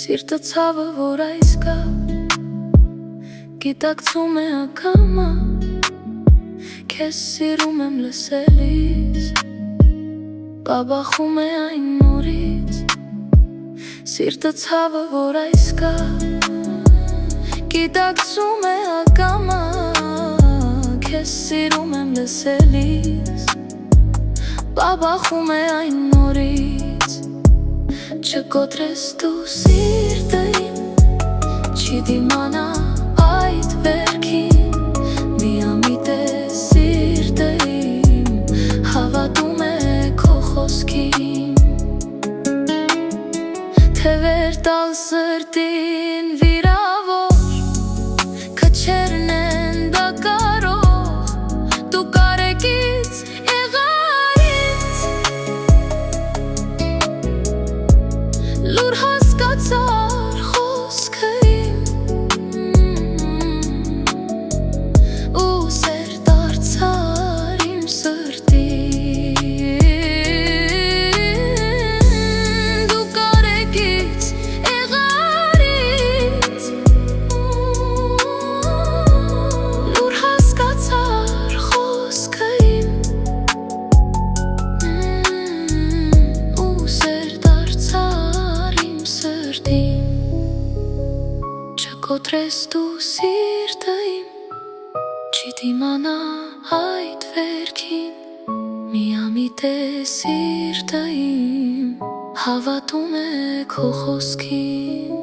Սիրտը ցավը, որ այս կա, գիտակցում է ակամա, քեզ սիրում եմ լսելիս, բաբախում է այն նորից։ Սիրտը ցավը, որ այս կա, գիտակցում է ակամա, քեզ սիրում եմ լսելիս, բաբախում է այն նորից։ Չկոտրես դու սիրտը իմ, չի դիմանա այդ վերքին, միամիտ է սիրտը իմ, հավատում է քո խոսքին։ Թևեր տալ սրտին վիրավոր, քչերն են դա կարող, դու կարեկից եղար ինձ, լուր հասկացար խոսքը իմ, ու սեր դարձար իմ սրտին, դու կարեկից եղար ինձ, լուր հասկացար խոսքը իմ, ու սեր դարձար իմ սրտին։ Չկոտրես դու սիրտը իմ, չի դիմանա այդ վերքին, միամիտ է սիրտը իմ, հավատում է քո խոսքին։